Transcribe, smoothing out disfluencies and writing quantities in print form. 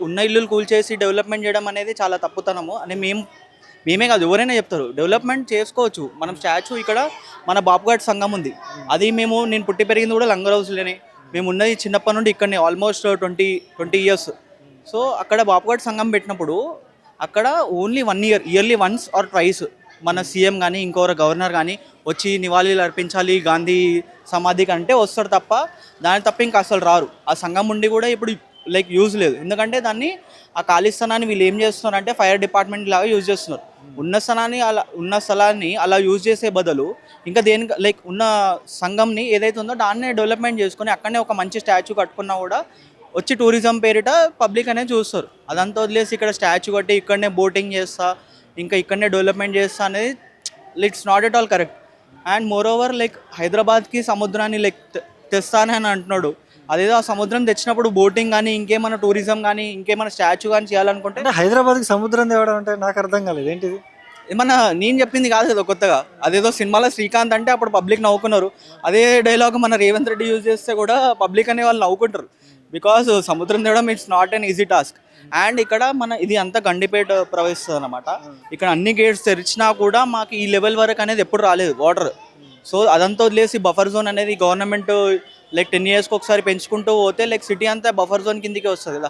ఉన్న ఇల్లులు కూల్చేసి డెవలప్మెంట్ చేయడం అనేది చాలా తప్పుతనము అని మేమే కాదు ఎవరైనా చెప్తారు. డెవలప్మెంట్ చేసుకోవచ్చు. మనం స్టాచ్యూ ఇక్కడ మన బాపుఘాట్ సంఘం ఉంది. అది నేను పుట్టి పెరిగింది కూడా లంగర్ హౌస్లోనే. మేము ఉన్నది చిన్నప్పటి నుండి ఇక్కడనే ఆల్మోస్ట్ 20 ఇయర్స్. సో అక్కడ బాపుఘాట్ సంఘం పెట్టినప్పుడు అక్కడ only 1 year yearly once or twice మన సీఎం కానీ ఇంకొకరు గవర్నర్ కానీ వచ్చి నివాళులు అర్పించాలి గాంధీ సమాధికి అంటే వస్తారు తప్ప దాని తప్ప ఇంకా అసలు రారు. ఆ సంఘం ఉండి కూడా ఇప్పుడు లైక్ యూజ్ లేదు. ఎందుకంటే దాన్ని ఆ ఖాళీ స్థలాన్ని వీళ్ళు ఏం చేస్తున్నారు అంటే ఫైర్ డిపార్ట్మెంట్ లాగా యూజ్ చేస్తున్నారు. ఉన్న స్థలాన్ని అలా యూజ్ చేసే బదులు ఇంకా దేనికి లైక్ ఉన్న సంఘంని ఏదైతే ఉందో దాన్నే డెవలప్మెంట్ చేసుకొని అక్కడనే ఒక మంచి స్టాచ్యూ కట్టుకున్నా కూడా వచ్చి టూరిజం పేరిట పబ్లిక్ అనేది చూస్తారు. అదంతా వదిలేసి ఇక్కడ స్టాచ్యూ కట్టి ఇక్కడనే బోటింగ్ చేస్తా ఇంకా ఇక్కడనే డెవలప్మెంట్ చేస్తా అనేది it's not at all correct. And more over like హైదరాబాద్కి సముద్రాన్ని లైక్ తెస్తానని అంటున్నాడు. అదేదో ఆ సముద్రం తెచ్చినప్పుడు బోటింగ్ కానీ ఇంకేమైనా టూరిజం కానీ ఇంకేమైనా స్టాచ్యూ కానీ చేయాలనుకుంటే అంటే హైదరాబాద్కి సముద్రం తేవడం అంటే నాకు అర్థం కాలేదు ఏంటిది. ఏమన్నా నేను చెప్పింది కాదు కదా కొత్తగా. అదేదో సినిమాలో శ్రీకాంత్ అంటే అప్పుడు పబ్లిక్ నవ్వుకున్నారు. అదే డైలాగ్ మన రేవంత్ రెడ్డి యూజ్ చేస్తే కూడా పబ్లిక్ అనే వాళ్ళు నవ్వుకుంటారు. బికాస్ సముద్రం తేవడం it's not an easy task. And ఇక్కడ ఇది అంతా గండిపేట ప్రవహిస్తుంది అనమాట. ఇక్కడ అన్ని గేట్స్ తెరిచినా కూడా మాకు ఈ లెవెల్ వరకు అనేది ఎప్పుడు రాలేదు వాటర్. సో అదంతా వదిలేసి బఫర్ జోన్ అనేది గవర్నమెంట్ లైక్ 10 ఇయర్స్కి ఒకసారి పెంచుకుంటూ పోతే లైక్ సిటీ అంతా బఫర్ జోన్ కిందికి వస్తుంది కదా.